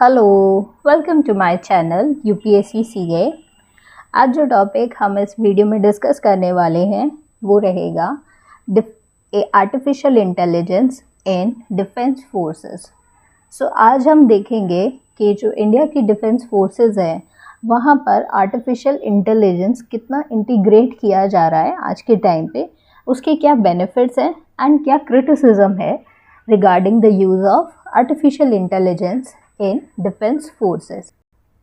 Hello, welcome to my channel UPSC CA. आज जो topic हम इस वीडियो में डिस्कस करने वाले हैं वो रहेगा artificial intelligence in defence forces. आज हम देखेंगे कि जो इंडिया की डिफेंस फोर्सेस हैं वहाँ पर आर्टिफिशियल इंटेलिजेंस कितना इंटीग्रेट किया जा रहा है आज के टाइम पे, उसके क्या बेनिफिट्स हैं एंड क्या क्रिटिसिज्म है regarding the use of artificial intelligence in defence forces.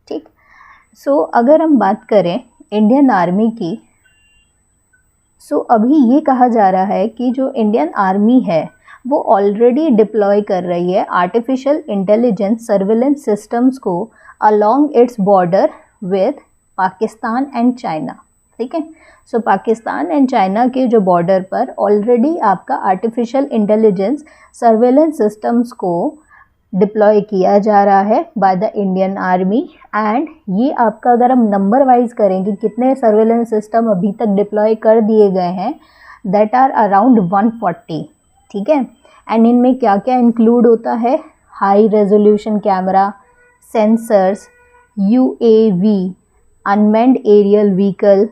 ठीक, अगर हम बात करें इंडियन आर्मी की, अभी ये कहा जा रहा है कि जो इंडियन आर्मी है वो ऑलरेडी डिप्लॉय कर रही है आर्टिफिशियल इंटेलिजेंस सर्विलेंस सिस्टम्स को along its border with Pakistan and China. ठीक है, पाकिस्तान एंड चाइना के जो बॉर्डर पर ऑलरेडी आपका आर्टिफिशियल इंटेलिजेंस सर्वेलेंस सिस्टम्स को डिप्लॉय किया जा रहा है by the Indian army. And ये आपका अगर हम नंबर वाइज करें कि कितने सर्वेलेंस सिस्टम अभी तक डिप्लॉय कर दिए गए हैं, दैट आर अराउंड 140। ठीक है, एंड इनमें क्या क्या इंक्लूड होता है? High resolution camera, sensors, UAV, unmanned aerial vehicle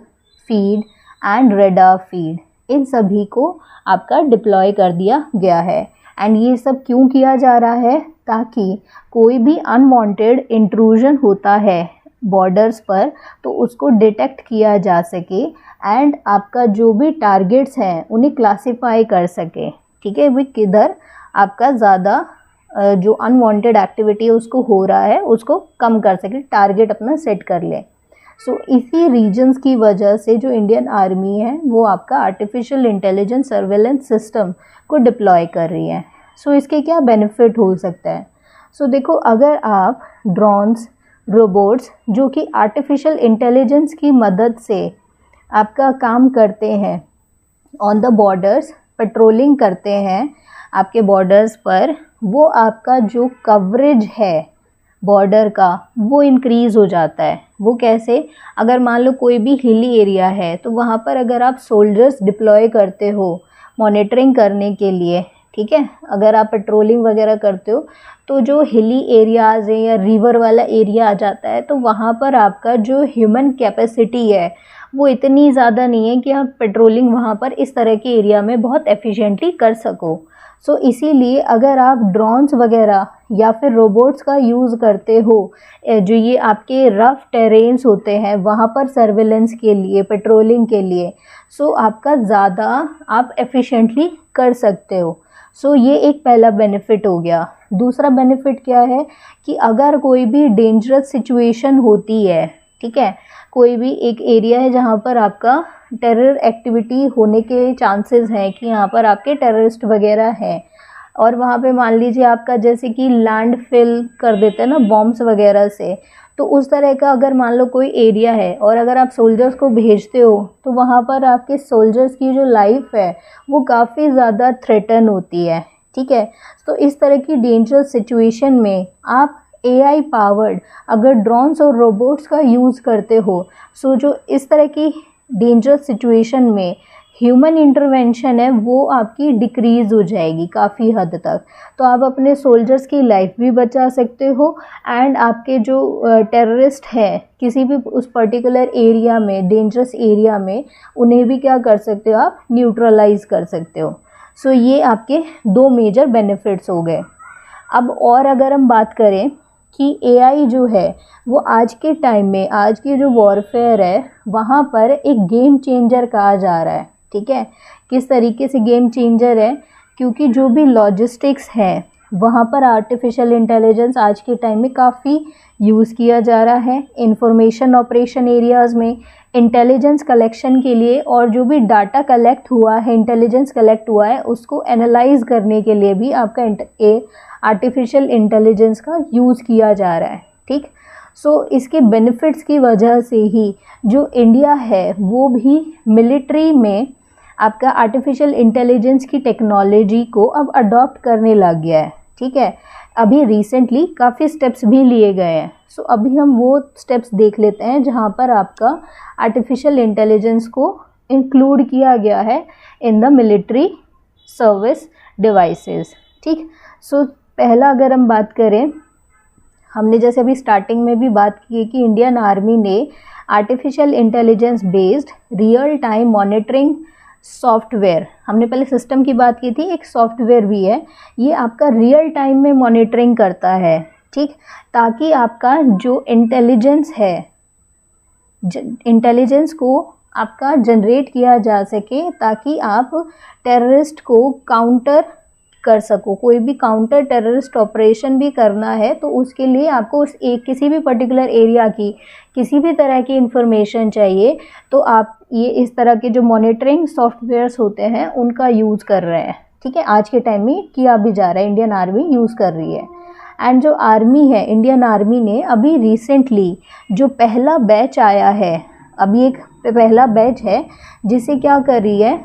feed and radar feed, इन सभी को आपका डिप्लॉय कर दिया गया है। एंड ये सब क्यों किया जा रहा है? ताकि कोई भी अनवांटेड इंट्रूजन होता है बॉर्डर्स पर तो उसको डिटेक्ट किया जा सके एंड आपका जो भी टारगेट्स हैं उन्हें क्लासिफाई कर सके। ठीक है, भी किधर आपका ज़्यादा जो अनवांटेड एक्टिविटी है उसको हो रहा है उसको कम कर सके, टारगेट अपना सेट कर ले। इसी रीजन्स की वजह से जो इंडियन आर्मी है वो आपका आर्टिफिशियल इंटेलिजेंस सर्वेलेंस सिस्टम को डिप्लॉय कर रही है। इसके क्या बेनिफिट हो सकता है? देखो, अगर आप ड्रोन्स, रोबोट्स जो कि आर्टिफिशियल इंटेलिजेंस की मदद से आपका काम करते हैं ऑन द बॉर्डर्स, पेट्रोलिंग करते हैं आपके बॉर्डर्स पर, वो आपका जो कवरेज है बॉर्डर का वो इंक्रीज़ हो जाता है। वो कैसे? अगर मान लो कोई भी हिली एरिया है तो वहाँ पर अगर आप सोल्जर्स डिप्लॉय करते हो मॉनिटरिंग करने के लिए, ठीक है, अगर आप पेट्रोलिंग वगैरह करते हो तो जो हिली एरियाज़ है या रिवर वाला एरिया आ जाता है तो वहाँ पर आपका जो ह्यूमन कैपेसिटी है वो इतनी ज़्यादा नहीं है कि आप पेट्रोलिंग वहाँ पर इस तरह के एरिया में बहुत एफिशिएंटली कर सको। इसीलिए अगर आप ड्रोन्स वगैरह या फिर रोबोट्स का यूज़ करते हो जो ये आपके रफ़ टेरेन्स होते हैं वहाँ पर सर्विलेंस के लिए, पेट्रोलिंग के लिए, आपका ज़्यादा आप एफिशिएंटली कर सकते हो। ये एक पहला बेनिफिट हो गया। दूसरा बेनिफिट क्या है कि अगर कोई भी डेंजरस सिचुएशन होती है, ठीक है, कोई भी एक एरिया है जहाँ पर आपका टेरर एक्टिविटी होने के चांसेस हैं कि यहाँ पर आपके टेररिस्ट वगैरह हैं और वहाँ पे मान लीजिए आपका जैसे कि लैंड फिल कर देते हैं ना बॉम्ब्स वगैरह से, तो उस तरह का अगर मान लो कोई एरिया है और अगर आप सोल्जर्स को भेजते हो तो वहाँ पर आपके सोल्जर्स की जो लाइफ है वो काफ़ी ज़्यादा थ्रेटन होती है। ठीक है, इस तरह की डेंजरस सिचुएशन में आप AI पावर्ड अगर ड्रोन्स और रोबोट्स का यूज़ करते हो, जो इस तरह की डेंजरस सिचुएशन में ह्यूमन इंटरवेंशन है वो आपकी डिक्रीज़ हो जाएगी काफ़ी हद तक। तो आप अपने सोल्जर्स की लाइफ भी बचा सकते हो एंड आपके जो टेररिस्ट है किसी भी उस पर्टिकुलर एरिया में, डेंजरस एरिया में, उन्हें भी क्या कर सकते हो आप? न्यूट्रलाइज कर सकते हो। ये आपके दो मेजर बेनिफिट्स हो गए। अब और अगर हम बात करें कि AI जो है वो आज के टाइम में, आज की जो वॉरफेयर है वहाँ पर एक गेम चेंजर कहा जा रहा है। ठीक है, किस तरीके से गेम चेंजर है? क्योंकि जो भी लॉजिस्टिक्स है वहाँ पर आर्टिफिशियल इंटेलिजेंस आज के टाइम में काफ़ी यूज़ किया जा रहा है। इंफॉर्मेशन ऑपरेशन एरियाज़ में इंटेलिजेंस कलेक्शन के लिए और जो भी डाटा कलेक्ट हुआ है, इंटेलिजेंस कलेक्ट हुआ है, उसको एनालाइज करने के लिए भी आपका आर्टिफिशियल इंटेलिजेंस का यूज़ किया जा रहा है। ठीक, इसके बेनिफिट्स की वजह से ही जो इंडिया है वो भी मिलिट्री में आपका आर्टिफिशियल इंटेलिजेंस की टेक्नोलॉजी को अब अडॉप्ट करने लग गया है। ठीक है, अभी रिसेंटली काफ़ी स्टेप्स भी लिए गए हैं। अभी हम वो स्टेप्स देख लेते हैं जहाँ पर आपका आर्टिफिशियल इंटेलिजेंस को इंक्लूड किया गया है in the military service devices. ठीक, पहला अगर हम बात करें हमने जैसे अभी स्टार्टिंग में भी बात की कि इंडियन आर्मी ने artificial intelligence based real time monitoring software, हमने पहले सिस्टम की बात की थी, एक सॉफ्टवेयर भी है, ये आपका रियल टाइम में मॉनिटरिंग करता है, ठीक, ताकि आपका जो इंटेलिजेंस है, इंटेलिजेंस को आपका जनरेट किया जा सके ताकि आप टेररिस्ट को काउंटर कर सको। कोई भी काउंटर टेररिस्ट ऑपरेशन भी करना है तो उसके लिए आपको उस एक किसी भी पर्टिकुलर एरिया की किसी भी तरह की इंफॉर्मेशन चाहिए तो आप ये इस तरह के जो मॉनिटरिंग सॉफ्टवेयर्स होते हैं उनका यूज़ कर रहे हैं, ठीक है। आज के टाइम में किया भी जा रहा है, इंडियन आर्मी यूज़ कर रही है। एंड जो आर्मी है, इंडियन आर्मी ने अभी रिसेंटली जो पहला बैच आया है, अभी एक पहला बैच है जिसे क्या कर रही है,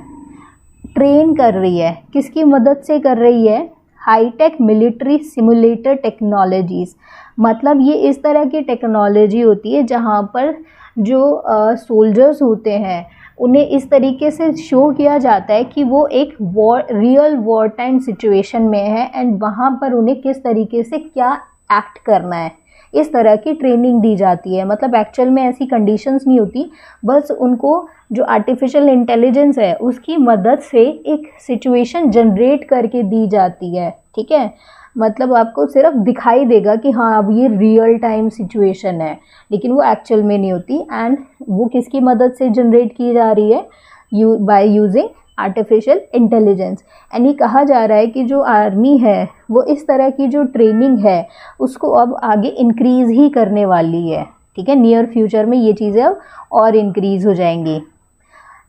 ट्रेन कर रही है, किसकी मदद से कर रही है, हाईटेक मिलिट्री सिमुलेटर टेक्नोलॉजीज़। मतलब ये इस तरह की टेक्नोलॉजी होती है जहाँ पर जो सोल्जर्स होते हैं उन्हें इस तरीके से शो किया जाता है कि वो एक रियल वॉर टाइम सिचुएशन में है एंड वहाँ पर उन्हें किस तरीके से क्या एक्ट करना है, इस तरह की ट्रेनिंग दी जाती है। मतलब एक्चुअल में ऐसी कंडीशंस नहीं होती, बस उनको जो आर्टिफिशियल इंटेलिजेंस है उसकी मदद से एक सिचुएशन जनरेट करके दी जाती है, ठीक है। मतलब आपको सिर्फ दिखाई देगा कि हाँ अब ये रियल टाइम सिचुएशन है, लेकिन वो एक्चुअल में नहीं होती। एंड वो किसकी मदद से जनरेट की जा रही है, by using artificial intelligence. And ये कहा जा रहा है कि जो आर्मी है वो इस तरह की जो ट्रेनिंग है उसको अब आगे इंक्रीज़ ही करने वाली है, ठीक है। नियर फ्यूचर में ये चीज़ें अब और इंक्रीज़ हो जाएंगी।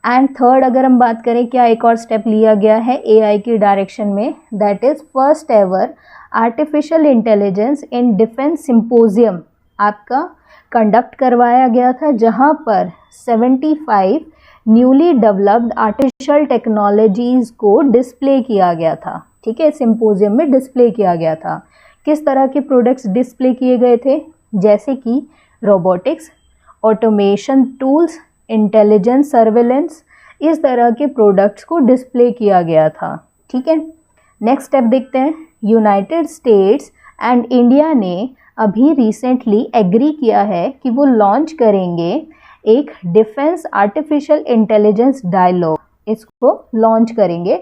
एंड थर्ड अगर हम बात करें, क्या एक और स्टेप लिया गया है एआई की डायरेक्शन में, that is first ever artificial intelligence in defence symposium आपका कंडक्ट करवाया गया था, जहां पर 75 न्यूली डेवलप्ड आर्टिफिशियल टेक्नोलॉजीज़ को डिस्प्ले किया गया था, ठीक है। सिंपोजियम में डिस्प्ले किया गया था। किस तरह के प्रोडक्ट्स डिस्प्ले किए गए थे, जैसे कि robotics, automation tools, intelligence surveillance, इस तरह के प्रोडक्ट्स को डिस्प्ले किया गया था, ठीक है। नेक्स्ट स्टेप देखते हैं। यूनाइटेड स्टेट्स एंड इंडिया ने अभी रिसेंटली एग्री किया है कि वो लॉन्च करेंगे एक डिफेंस आर्टिफिशियल इंटेलिजेंस डायलॉग, इसको लॉन्च करेंगे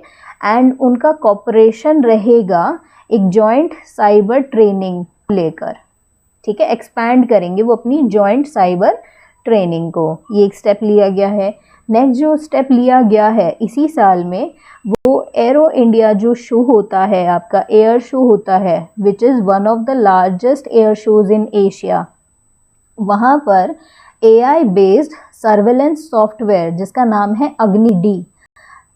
एंड उनका कॉपरेशन रहेगा एक जॉइंट साइबर ट्रेनिंग लेकर, ठीक है। एक्सपैंड करेंगे वो अपनी जॉइंट साइबर ट्रेनिंग को, ये एक स्टेप लिया गया है। नेक्स्ट जो स्टेप लिया गया है इसी साल में, वो एरो इंडिया जो शो होता है आपका, एयर शो होता है, which is one of the largest air shows in Asia. वहाँ पर AI बेस्ड सर्वेलेंस सॉफ्टवेयर जिसका नाम है अग्नि डी,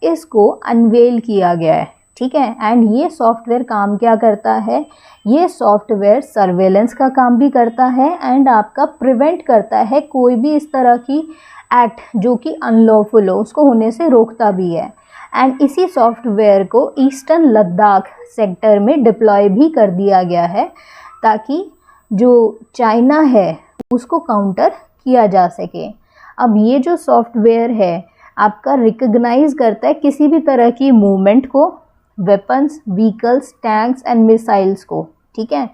इसको अनवेल किया गया है, ठीक है। एंड ये सॉफ्टवेयर काम क्या करता है, ये सॉफ्टवेयर सर्वेलेंस का काम भी करता है एंड आपका प्रिवेंट करता है कोई भी इस तरह की एक्ट जो कि अनलॉफुल हो उसको होने से रोकता भी है। एंड इसी सॉफ्टवेयर को ईस्टर्न लद्दाख सेक्टर में डिप्लॉय भी कर दिया गया है ताकि जो चाइना है उसको काउंटर किया जा सके। अब ये जो सॉफ्टवेयर है आपका रिकग्नाइज करता है किसी भी तरह की मूवमेंट को, weapons, vehicles, tanks and missiles को, ठीक है।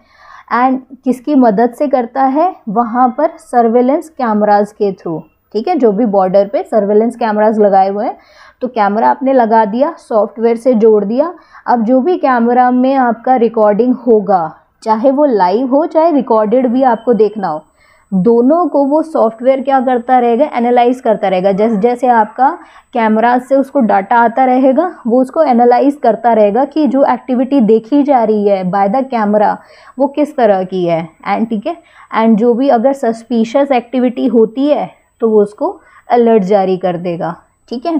एंड किसकी मदद से करता है, वहाँ पर सर्वेलेंस कैमरास के थ्रू, ठीक है। जो भी बॉर्डर पे सर्वेलेंस कैमरास लगाए हुए हैं तो कैमरा आपने लगा दिया, सॉफ्टवेयर से जोड़ दिया। अब जो भी कैमरा में आपका रिकॉर्डिंग होगा, चाहे वो लाइव हो चाहे रिकॉर्डेड भी आपको देखना हो, दोनों को वो सॉफ्टवेयर क्या करता रहेगा, एनालाइज करता रहेगा। जैसे जैसे आपका कैमरा से उसको डाटा आता रहेगा वो उसको एनालाइज करता रहेगा कि जो एक्टिविटी देखी जा रही है बाय द कैमरा वो किस तरह की है, एंड ठीक है। एंड जो भी अगर सस्पिशियस एक्टिविटी होती है तो वो उसको अलर्ट जारी कर देगा, ठीक है।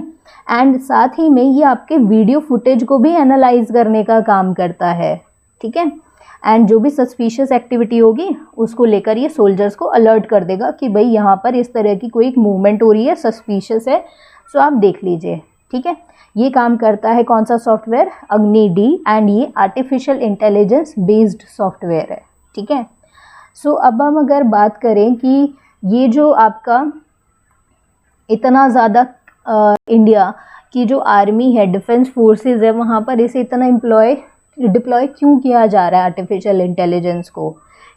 एंड साथ ही में ये आपके वीडियो फुटेज को भी एनालाइज करने का काम करता है, ठीक है। एंड जो भी सस्पिशियस एक्टिविटी होगी उसको लेकर ये सोल्जर्स को अलर्ट कर देगा कि भाई यहाँ पर इस तरह की कोई एक मूवमेंट हो रही है, सस्पिशियस है, सो आप देख लीजिए, ठीक है। ये काम करता है कौन सा सॉफ्टवेयर, अग्नि डी, एंड ये आर्टिफिशियल इंटेलिजेंस बेस्ड सॉफ्टवेयर है, ठीक है। सो अब हम अगर बात करें कि ये जो आपका इतना ज़्यादा इंडिया की जो आर्मी है, डिफेंस फोर्सेस है, वहाँ पर इसे इतना डिप्लॉय क्यों किया जा रहा है आर्टिफिशियल इंटेलिजेंस को,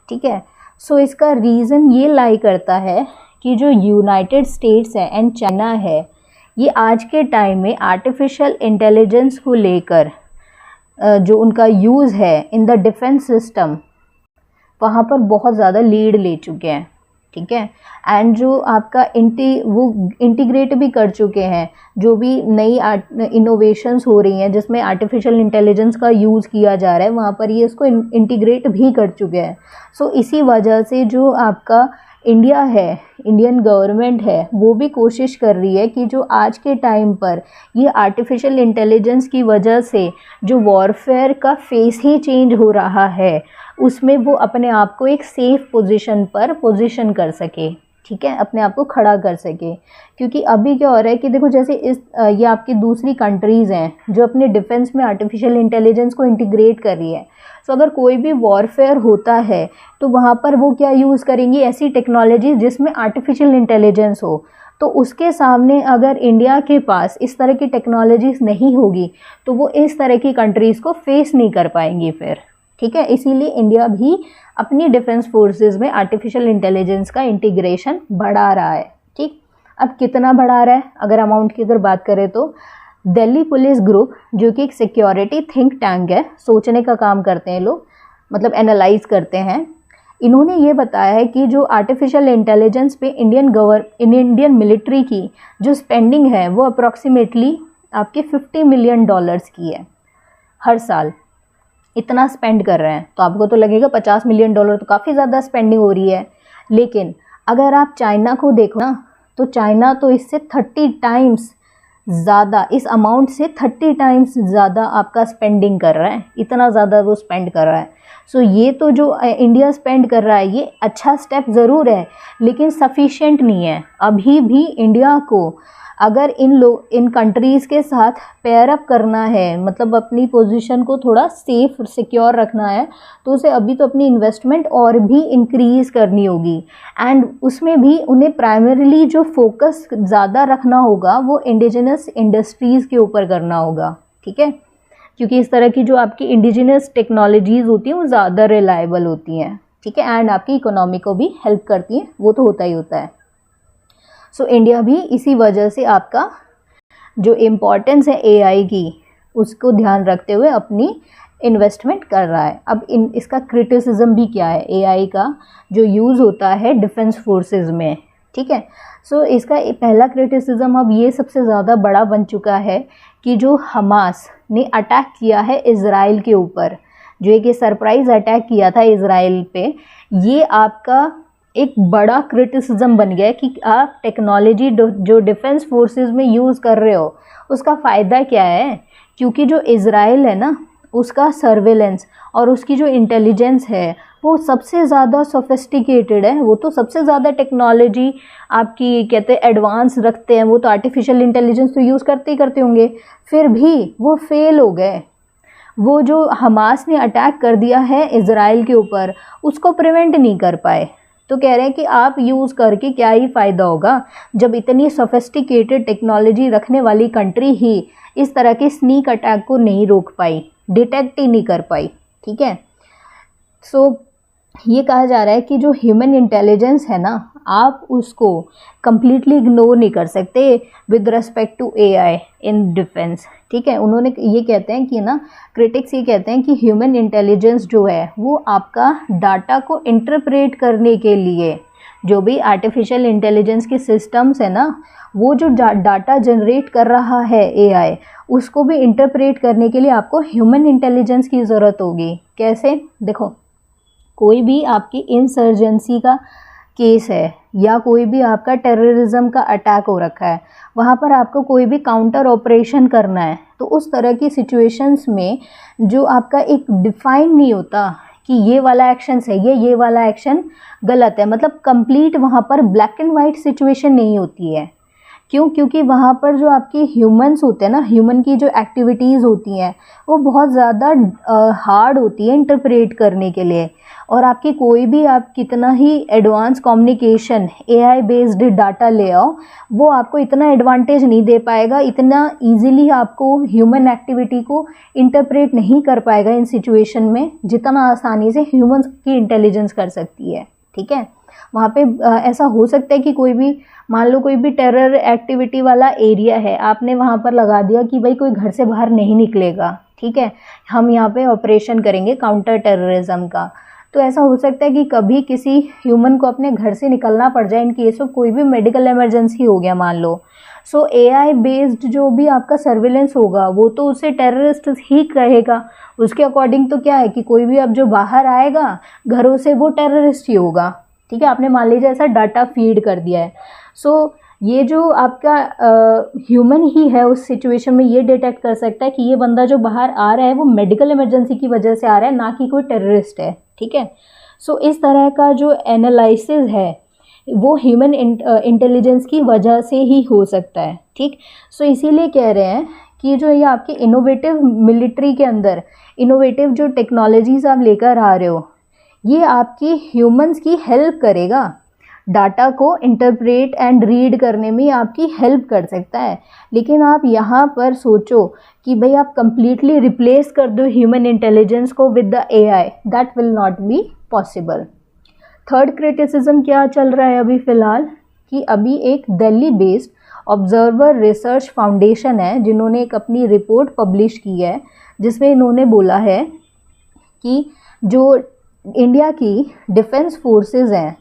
ठीक है। सो इसका रीज़न ये लाई करता है कि जो यूनाइटेड स्टेट्स है एंड चाइना है, ये आज के टाइम में आर्टिफिशियल इंटेलिजेंस को लेकर जो उनका यूज़ है इन द डिफेंस सिस्टम, वहाँ पर बहुत ज़्यादा लीड ले चुके हैं, ठीक है। एंड जो आपका वो इंटीग्रेट भी कर चुके हैं, जो भी नई इनोवेशंस हो रही हैं जिसमें आर्टिफिशियल इंटेलिजेंस का यूज़ किया जा रहा है, वहाँ पर ये इसको इंटीग्रेट भी कर चुके हैं। सो इसी वजह से जो आपका इंडिया है, इंडियन गवर्नमेंट है, वो भी कोशिश कर रही है कि जो आज के टाइम पर ये आर्टिफिशियल इंटेलिजेंस की वजह से जो वॉरफेयर का फेस ही चेंज हो रहा है, उसमें वो अपने आप को एक सेफ पोजीशन पर पोजीशन कर सके, ठीक है, अपने आप को खड़ा कर सके। क्योंकि अभी क्या हो रहा है कि देखो, जैसे ये आपकी दूसरी कंट्रीज़ हैं जो अपने डिफेंस में आर्टिफिशियल इंटेलिजेंस को इंटीग्रेट कर रही है। सो अगर कोई भी वॉरफेयर होता है तो वहाँ पर वो क्या यूज़ करेंगी, ऐसी टेक्नोलॉजी जिसमें आर्टिफिशियल इंटेलिजेंस हो। तो उसके सामने अगर इंडिया के पास इस तरह की टेक्नोलॉजीज़ नहीं होगी तो वो इस तरह की कंट्रीज़ को फेस नहीं कर पाएंगी फिर, ठीक है। इसीलिए इंडिया भी अपनी डिफेंस फोर्सेस में आर्टिफिशियल इंटेलिजेंस का इंटीग्रेशन बढ़ा रहा है, ठीक। अब कितना बढ़ा रहा है, अगर अमाउंट की अगर बात करें तो दिल्ली पुलिस ग्रुप, जो कि एक सिक्योरिटी थिंक टैंक है, सोचने का काम करते हैं लोग, मतलब एनालाइज करते हैं, इन्होंने ये बताया है कि जो आर्टिफिशियल इंटेलिजेंस पे इंडियन मिलिट्री की जो स्पेंडिंग है वो अप्रॉक्सीमेटली आपके $50 मिलियन की है हर साल। इतना स्पेंड कर रहे हैं तो आपको तो लगेगा $50 मिलियन तो काफ़ी ज़्यादा स्पेंडिंग हो रही है। लेकिन अगर आप चाइना को देखो ना, तो चाइना तो इससे 30 टाइम्स ज़्यादा, इस अमाउंट से 30 टाइम्स ज़्यादा आपका स्पेंडिंग कर रहा है, इतना ज़्यादा वो स्पेंड कर रहा है। सो ये तो जो इंडिया स्पेंड कर रहा है ये अच्छा स्टेप ज़रूर है, लेकिन सफिशिएंट नहीं है। अभी भी इंडिया को अगर इन कंट्रीज़ के साथ पेयर अप करना है, मतलब अपनी पोजीशन को थोड़ा सेफ सिक्योर रखना है, तो उसे अभी तो अपनी इन्वेस्टमेंट और भी इंक्रीज़ करनी होगी। एंड उसमें भी उन्हें प्राइमरीली जो फोकस ज़्यादा रखना होगा वो इंडिजिनस इंडस्ट्रीज़ के ऊपर करना होगा, ठीक है। क्योंकि इस तरह की जो आपकी इंडिजिनस टेक्नोलॉजीज़ होती हैं वो ज़्यादा रिलायबल होती हैं, ठीक है, एंड आपकी इकोनॉमी को भी हेल्प करती हैं, वो तो होता ही होता है। सो इंडिया भी इसी वजह से आपका जो इम्पोर्टेंस है एआई की, उसको ध्यान रखते हुए अपनी इन्वेस्टमेंट कर रहा है। अब इसका क्रिटिसिज्म भी क्या है, एआई का जो यूज़ होता है डिफेंस फोर्सेस में, ठीक है। सो इसका पहला क्रिटिसिज्म अब ये सबसे ज़्यादा बड़ा बन चुका है कि जो हमास ने अटैक किया है इज़राइल के ऊपर, जो एक सरप्राइज़ अटैक किया था इज़राइल पे, ये आपका एक बड़ा क्रिटिसिज्म बन गया है कि आप टेक्नोलॉजी जो डिफेंस फोर्सेस में यूज़ कर रहे हो उसका फ़ायदा क्या है। क्योंकि जो इज़राइल है ना, उसका सर्वेलेंस और उसकी जो इंटेलिजेंस है वो सबसे ज़्यादा सोफिस्टिकेटेड है, वो तो सबसे ज़्यादा टेक्नोलॉजी आपकी कहते हैं एडवांस रखते हैं, वो तो आर्टिफिशियल इंटेलिजेंस तो यूज़ करते ही करते होंगे, फिर भी वो फेल हो गए। वो जो हमास ने अटैक कर दिया है इज़राइल के ऊपर, उसको प्रिवेंट नहीं कर पाए। तो कह रहे हैं कि आप यूज़ करके क्या ही फ़ायदा होगा जब इतनी सोफिस्टिकेटेड टेक्नोलॉजी रखने वाली कंट्री ही इस तरह के स्नीक अटैक को नहीं रोक पाई, डिटेक्ट ही नहीं कर पाई, ठीक है। सो ये कहा जा रहा है कि जो ह्यूमन इंटेलिजेंस है ना, आप उसको कम्प्लीटली इग्नोर नहीं कर सकते with respect to AI in defence, ठीक है। उन्होंने ये कहते हैं कि ना, क्रिटिक्स ये कहते हैं कि ह्यूमन इंटेलिजेंस जो है वो आपका डाटा को इंटरप्रेट करने के लिए, जो भी आर्टिफिशियल इंटेलिजेंस के सिस्टम्स है ना, वो जो डाटा जनरेट कर रहा है एआई, उसको भी इंटरप्रेट करने के लिए आपको ह्यूमन इंटेलिजेंस की ज़रूरत होगी। कैसे, देखो, कोई भी आपकी इंसर्जेंसी का केस है या कोई भी आपका टेररिज्म का अटैक हो रखा है, वहाँ पर आपको कोई भी काउंटर ऑपरेशन करना है, तो उस तरह की सिचुएशंस में जो आपका एक डिफाइन नहीं होता कि ये वाला एक्शन सही है, ये वाला एक्शन गलत है, मतलब कंप्लीट वहाँ पर ब्लैक एंड वाइट सिचुएशन नहीं होती है, क्यों? क्योंकि वहाँ पर जो आपके ह्यूमंस होते हैं ना, ह्यूमन की जो एक्टिविटीज़ होती हैं वो बहुत ज़्यादा हार्ड होती है इंटरप्रेट करने के लिए, और आपकी कोई भी आप कितना ही advance communication AI based data ले आओ, वो आपको इतना एडवांटेज नहीं दे पाएगा, इतना इजीली आपको ह्यूमन एक्टिविटी को इंटरप्रेट नहीं कर पाएगा इन सिचुएशन में, जितना आसानी से ह्यूमंस की इंटेलिजेंस कर सकती है। ठीक है, वहाँ पे ऐसा हो सकता है कि कोई भी, मान लो कोई भी टेरर एक्टिविटी वाला एरिया है, आपने वहाँ पर लगा दिया कि भाई कोई घर से बाहर नहीं निकलेगा, ठीक है, हम यहाँ पे ऑपरेशन करेंगे काउंटर टेररिज्म का। तो ऐसा हो सकता है कि कभी किसी ह्यूमन को अपने घर से निकलना पड़ जाए इन केस ऑफ कोई भी मेडिकल इमरजेंसी हो गया मान लो। सो एआई बेस्ड जो भी आपका सर्विलेंस होगा वो तो उसे टेररिस्ट ही कहेगा, उसके अकॉर्डिंग तो क्या है कि कोई भी अब जो बाहर आएगा घरों से वो टेररिस्ट ही होगा। ठीक है, आपने मान लीजिए ऐसा डाटा फीड कर दिया है। सो ये जो आपका ह्यूमन ही है उस सिचुएशन में ये डिटेक्ट कर सकता है कि ये बंदा जो बाहर आ रहा है वो मेडिकल इमरजेंसी की वजह से आ रहा है, ना कि कोई टेररिस्ट है। ठीक है, सो इस तरह का जो एनालिसिस है वो ह्यूमन इंटेलिजेंस की वजह से ही हो सकता है। ठीक, सो इसीलिए कह रहे हैं कि जो ये आपके इनोवेटिव मिलिट्री के अंदर इनोवेटिव जो टेक्नोलॉजीज़ आप लेकर आ रहे हो, ये आपकी ह्यूमंस की हेल्प करेगा, डाटा को इंटरप्रेट एंड रीड करने में आपकी हेल्प कर सकता है। लेकिन आप यहाँ पर सोचो कि भाई आप कंप्लीटली रिप्लेस कर दो ह्यूमन इंटेलिजेंस को with the AI, that will not be possible. Third criticism क्या चल रहा है अभी फ़िलहाल, कि अभी एक Delhi based observer research foundation है जिन्होंने एक अपनी रिपोर्ट पब्लिश की है, जिसमें इन्होंने बोला है कि जो इंडिया की डिफेंस फोर्सेस हैं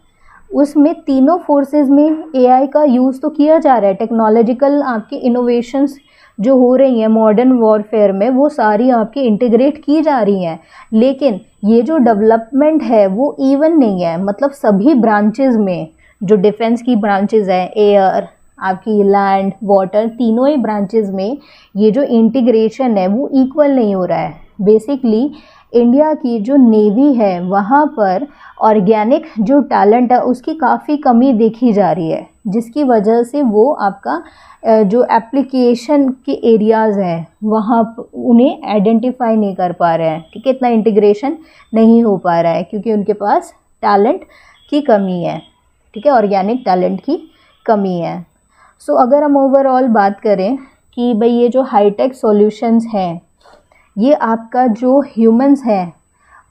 उसमें तीनों फोर्सेस में एआई का यूज़ तो किया जा रहा है। टेक्नोलॉजिकल आपकी इनोवेशंस जो हो रही हैं मॉडर्न वॉरफेयर में वो सारी आपकी इंटीग्रेट की जा रही हैं, लेकिन ये जो डेवलपमेंट है वो इवन नहीं है। मतलब सभी ब्रांचेस में जो डिफेंस की ब्रांचेस हैं, एयर, आपकी लैंड, वाटर, तीनों ही ब्रांचेस में ये जो इंटीग्रेशन है वो इक्वल नहीं हो रहा है। बेसिकली इंडिया की जो नेवी है वहाँ पर ऑर्गेनिक जो टैलेंट है उसकी काफ़ी कमी देखी जा रही है, जिसकी वजह से वो आपका जो एप्लीकेशन के एरियाज़ हैं वहाँ उन्हें आइडेंटिफाई नहीं कर पा रहे हैं। ठीक है, इतना इंटीग्रेशन नहीं हो पा रहा है क्योंकि उनके पास टैलेंट की कमी है। ठीक है, ऑर्गेनिक टैलेंट की कमी है। सो अगर हम ओवरऑल बात करें कि भाई ये जो हाईटेक सॉल्यूशंस हैं ये आपका जो ह्यूमंस हैं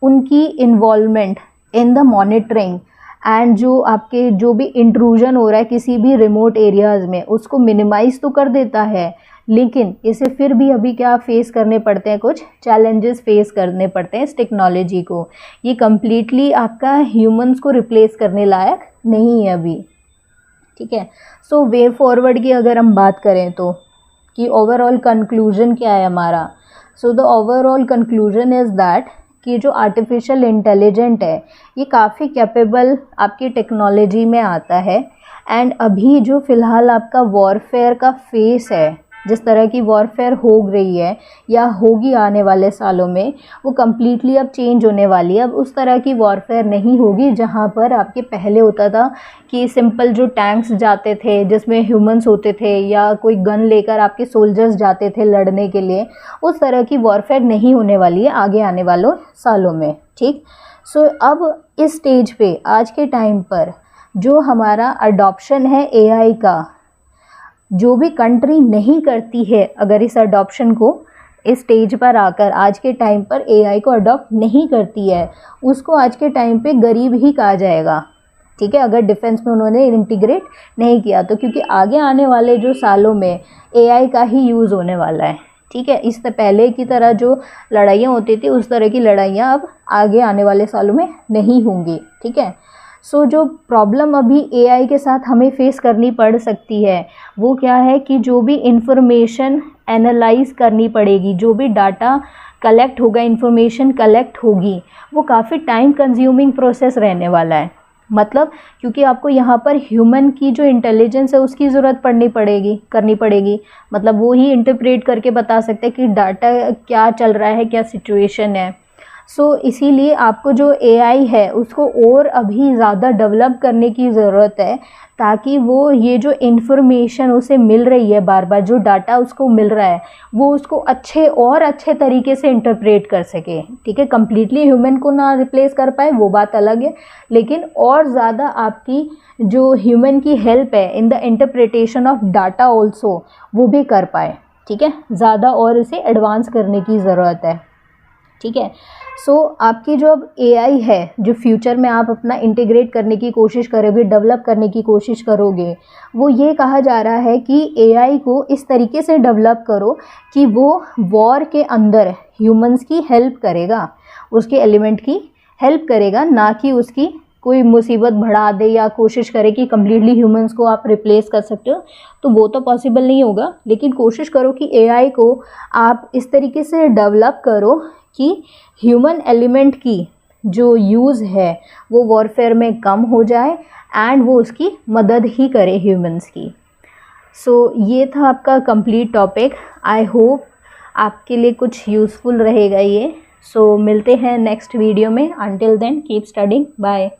उनकी involvement in the monitoring and जो आपके जो भी इंट्रूजन हो रहा है किसी भी रिमोट एरियाज़ में उसको मिनिमाइज़ तो कर देता है, लेकिन इसे फिर भी अभी क्या फेस करने पड़ते हैं, कुछ चैलेंजेस फेस करने पड़ते हैं इस टेक्नोलॉजी को। ये कम्प्लीटली आपका ह्यूमंस को रिप्लेस करने लायक नहीं है अभी। ठीक है, सो वे फॉरवर्ड की अगर हम बात करें तो कि ओवरऑल कंक्लूजन क्या है हमारा। So the overall conclusion is that कि जो आर्टिफिशियल इंटेलिजेंट है ये काफ़ी कैपेबल आपकी टेक्नोलॉजी में आता है, एंड अभी जो फ़िलहाल आपका वॉरफेयर का फेस है, जिस तरह की वॉरफेयर हो रही है या होगी आने वाले सालों में, वो कम्प्लीटली अब चेंज होने वाली है। अब उस तरह की वॉरफेयर नहीं होगी जहाँ पर आपके पहले होता था कि सिंपल जो टैंक्स जाते थे जिसमें ह्यूमंस होते थे या कोई गन लेकर आपके सोल्जर्स जाते थे लड़ने के लिए, उस तरह की वॉरफेयर नहीं होने वाली है आगे आने वालों सालों में। ठीक, सो अब इस स्टेज पे आज के टाइम पर जो हमारा अडॉप्शन है एआई का, जो भी कंट्री नहीं करती है अगर इस अडॉप्शन को इस स्टेज पर आकर आज के टाइम पर एआई को अडॉप्ट नहीं करती है उसको आज के टाइम पे गरीब ही कहा जाएगा। ठीक है, अगर डिफेंस में उन्होंने इंटीग्रेट नहीं किया तो, क्योंकि आगे आने वाले जो सालों में एआई का ही यूज़ होने वाला है। ठीक है, इससे पहले की तरह जो लड़ाइयाँ होती थी उस तरह की लड़ाइयाँ अब आगे आने वाले सालों में नहीं होंगी। ठीक है, सो जो प्रॉब्लम अभी एआई के साथ हमें फेस करनी पड़ सकती है वो क्या है कि जो भी इंफॉर्मेशन एनालाइज करनी पड़ेगी, जो भी डाटा कलेक्ट होगा, इंफॉर्मेशन कलेक्ट होगी, वो काफ़ी टाइम कंज्यूमिंग प्रोसेस रहने वाला है। मतलब क्योंकि आपको यहाँ पर ह्यूमन की जो इंटेलिजेंस है उसकी ज़रूरत करनी पड़ेगी। मतलब वो ही इंटरप्रेट करके बता सकते हैं कि डाटा क्या चल रहा है, क्या सिचुएशन है। सो इसीलिए आपको जो एआई है उसको और अभी ज़्यादा डेवलप करने की ज़रूरत है, ताकि वो ये जो इन्फॉर्मेशन उसे मिल रही है, बार बार जो डाटा उसको मिल रहा है, वो उसको अच्छे तरीके से इंटरप्रेट कर सके। ठीक है, कम्प्लीटली ह्यूमन को ना रिप्लेस कर पाए वो बात अलग है, लेकिन और ज़्यादा आपकी जो ह्यूमन की हेल्प है in the interpretation of data also, वो भी कर पाए। ठीक है, ज़्यादा और इसे एडवांस करने की ज़रूरत है। ठीक है, सो आपकी जो अब एआई है, जो फ्यूचर में आप अपना इंटीग्रेट करने की कोशिश करोगे, डेवलप करने की कोशिश करोगे, वो ये कहा जा रहा है कि एआई को इस तरीके से डेवलप करो कि वो वॉर के अंदर ह्यूमंस की हेल्प करेगा, उसके एलिमेंट की हेल्प करेगा, ना कि उसकी कोई मुसीबत बढ़ा दे या कोशिश करे कि कम्प्लीटली ह्यूमंस को आप रिप्लेस कर सकते हो, तो वो तो पॉसिबल नहीं होगा। लेकिन कोशिश करो कि एआई को आप इस तरीके से डेवलप करो कि ह्यूमन एलिमेंट की जो यूज़ है वो वॉरफेयर में कम हो जाए एंड वो उसकी मदद ही करे ह्यूमंस की। सो ये था आपका कंप्लीट टॉपिक। आई होप आपके लिए कुछ यूज़फुल रहेगा ये। सो मिलते हैं नेक्स्ट वीडियो में। Until then keep studying, bye.